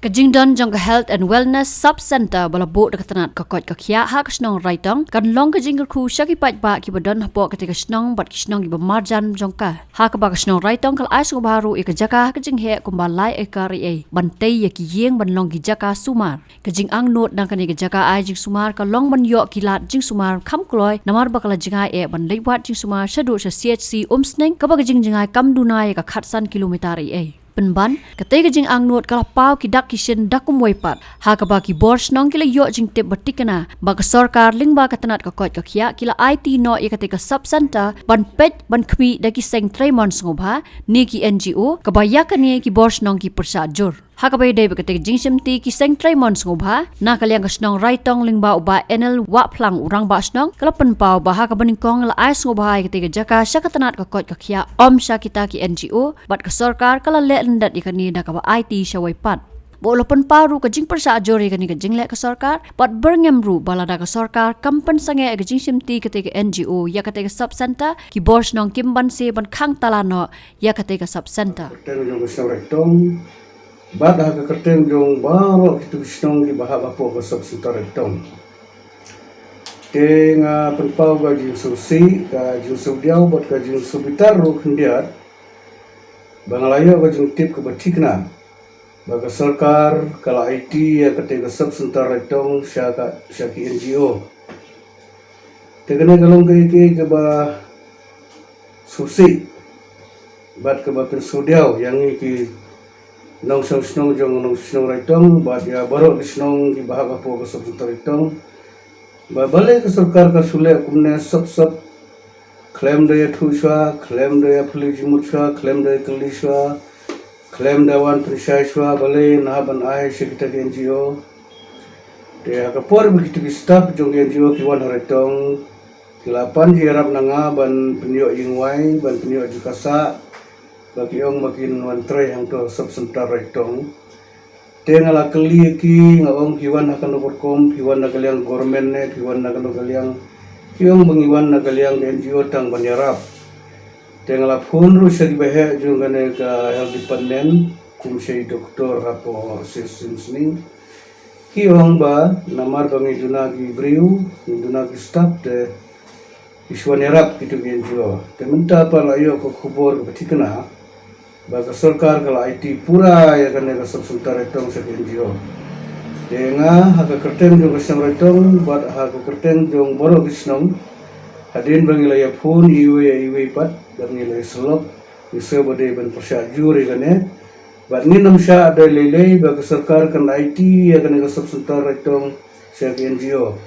Kajingdon jong Health and Wellness Sub Center balabo dekat kokot kakia hak snong raitong kan long kajing ku syaki pat ba ki badon hapo ketika snong bat snong di bemarjan jongka hak ba snong raitong kal ais baru e kajaka kajing he kumbalai e kari e bantai ya ki yeng ban long ki jaka sumar kajing ang not dang kan e kajaka ai jing sumar ka long ban yo kilat jing sumar kham kloi namar bakala jingai e ban leiwat jing sumar shadu sa CHC umsneng ka ba kajing jingai kam dunai ka khatsan kilometer e penban ketika jing ang nuot kala pau ki dak kishen dakum wepat ha ka ba ki bors nong kila yo jing tip batikana ba ka sarkar lingba ka tanat ka kot ka khia kila IT no ye ketika sub center ban pet ban khmi da ki seng tremon ngobha ni ki NGO ka ba yakani ki bors nong ki persa jur ha ka ba dei ba ketika jing simti ki seng tremon ngobha na kalyang ka snong raitong lingba uba NL wa plang urang ba snong kala pen pau ba ha ka baning kong la ais ngobha ketika jaka syakatanat ka kot ka khia om syakita ki NGO bat ka sarkar kala le dat ikani na ka IT syawai pat bolopon paru ka jing persa ajori kani ka jingle ka sarkar pat berngem ru balada ka sarkar kampan sange ka jing simti ketika NGO ya ketika sub center ki bors nong kimban se ban khang talano ya ketika sub center kerteng jong sarectong bad ha ka kerteng jong baro kitu snong ki bahaba po ka sub center rectong tenga penpau ga jing susi ka jing sudiau bot ka jing subitar ru khendiar Bangladesh ka jing tip ka batikna baga sarkar kala IT ya ketika sub center rectong syaki NGO tegane galong ke ba susi bat ke ba pensudiau yang ki nong snong jong nong snong rectong bat ya baro snong ki bahaba po ka sub center rectong ba bale ka sarkar ka sule kumne sub claim daya thuswa claim daya pulijimutwa claim daya keliswa claim dawan prishaishwa bale na ban ai shikita NGO de ka por begitu ki staff jong NGO ki wan haretong kilapan hirap nanga ban penyo ingwai ban penyo jukasa bagi ong makin wan tre hang to sub center retong tengala keli ki ngong ki wan akan kom ki wan nakaliang government ne ki wan nakaliang Kiong mengiwan nakaliang NGO tang banyarap. Tengala phone ru segi behe jungane ka health department kum sei doktor hapo sesing. Kiong ba namar bangi dunagi briu, dunagi staff de iswanirap kitu NGO. Tementa pala yo ko khubor batikna ba ka sarkar kala IT pura ya kane ka sub center etong segi NGO. Denga haka kerteng jong kesang retong bat haka kerteng jong boro kisnong hadin bangilaya phone iwe pat bangilaya selop iso bade ban persya juri kane bat nginam sya ada lele ba sarkar kan IT ya kan sub center retong sya NGO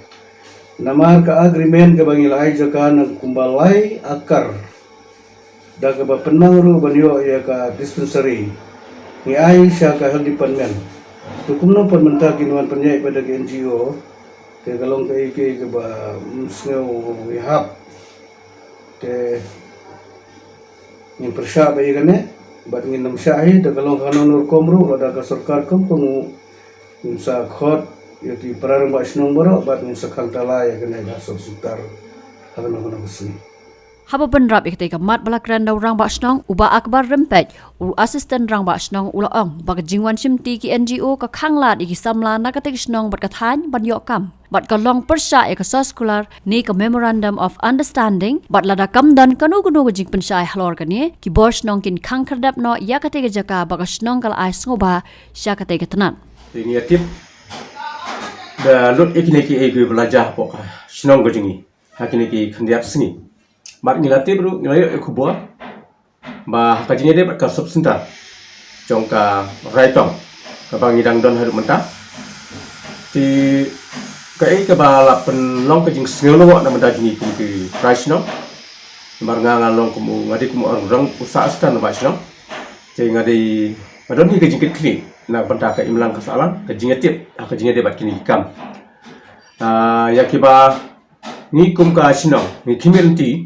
namar ka agreement ka bangilaya jaka nang kumbalai akar daga ba penang ru banyo ya ka dispensary ni ai sya ka health department Tukumno permenta kinuan penyai pada NGO te kalong ke ba musneu ihap te ngin persya ba igane bat ngin nam syahi te kalong kanonur komru ada ka sarkar kom pengu ngin sa khot yati pararang ba snong baro bat ngin sakhang tala ya kene ga sob sutar hadan kono kusni Haba penrap ketika mat balak randau rang ba snong uba akbar rempet u asisten rang ba snong ulaong bag jingwan simti ki NGO ka khanglat iki samla na katik snong bat kathan ban yo kam bat ka long persya e ka soskular ni ka memorandum of understanding bat lada kam dan kanu jing pensai halor kani ki bos nong kin khang khardap no ya katik jaka bag snong kal ai ngoba sya katik tenan inisiatif da lot ekine ki egu belajar pok snong gojingi hakine ki khandiap sini mat ngilati bro ngilai ekubwa ba kajinya de ka sub center jongka raitong ka bangidang don haru menta ti kai ka bala pen long ka jing snelo na menda jini ki price no marnga ngalong kumu ngadi kumu orang usaha stan ba sno ti ngadi adon ni ka jing kli na banta ka imlang ka salang ka jinga tip ka jinga de bat kini kam ya ki ba ni kum ka sino ni kimenti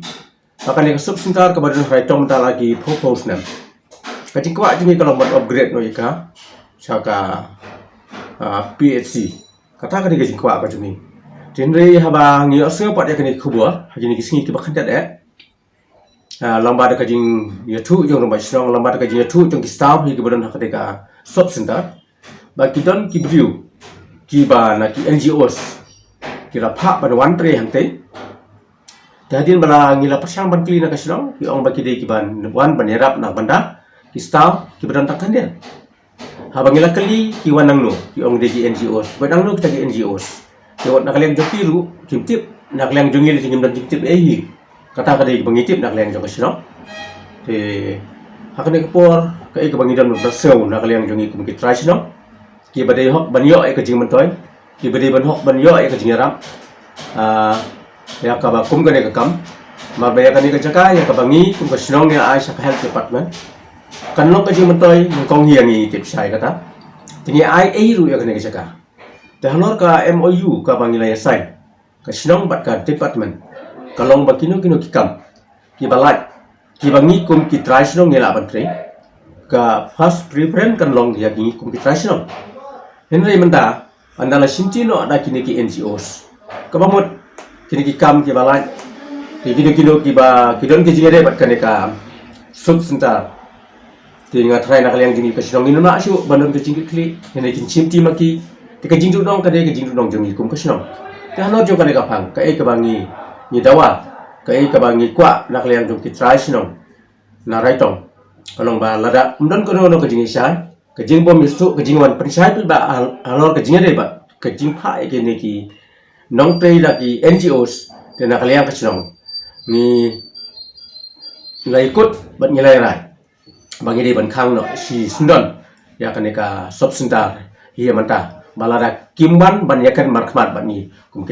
akan yang sub center kepada raitong ta lagi propose nam kajing kwa jingi kalau buat upgrade no ika saka PHC kata ka kajing kwa ka jumi jenre haba ngi asyo pat ya kani khubwa hajini kisingi ki bakhan da lamba da kajing ya thu jong romba snong lamba da kajing ya thu jong ki staff hi ke badan hakate ka sub center bagi don ki view ki ba na ki NGOs kira pha ban wan tre hante tadin bala ngila persang ban kli na kasno ki ong bagi de ki ban wan ban erap na banda ki staff ki badan takkan dia ha bangila kali ki wanang no ki ong de ki NGOs badang no kita ki NGOs ki wat nak leng jopiru kimtip nak leng jongil tingim dan kimtip kata kadai bangitip nak leng jong kasno te hakane kapor kai ka bangidan no brasew nak leng jongi kum ki try no ki badai hok banyo ai ka jing mantoy ki badai ban hok banyo ai ka jing ram ya ka ba kum gane ka kam ma ba ya ka ni ka jaka ya ka bangi kum ka snong ya ai sa health department kan lo ka jing mantoy ng kong hiang ni tip sai kata tingi ai ru ya ka ni ka jaka te hanor ka MOU ka bangila ya sai ka snong bat ka department kalong bakino kino ki kam ki balai ki bangi kum ki try snong ngela ban tre ka first preference kan long dia gi kum ki try snong henry menta andala sintino ada kini ki NGOs ka bamot kini ki kam ki balai ki kino ki ba ki don ki jingere bat kan ka sub senta tinga try nak yang jini ka snong ino na syu bandon ki jingki kli henry kin simti maki ti ka jingdu dong ka de ka jingdu dong jongi kum ka snong te hanor jo kan ka phang ka ka bangi ni dawa kai ka bangi kwa nak liang jong ki try sinong na raitong kalong ba lada umdon ko no ka jingi sai ka jing bom misu ka jing wan pensai ba alor ka jingi ba ka jing pha ke ne ki nong pe da ki NGOs te nak liang ka sinong ni lai kut bat ngilai rai bangi de ban khang no si sundon ya ka ne ka sop sinta hi manta balada kimban ban yakan markmat ban ni kum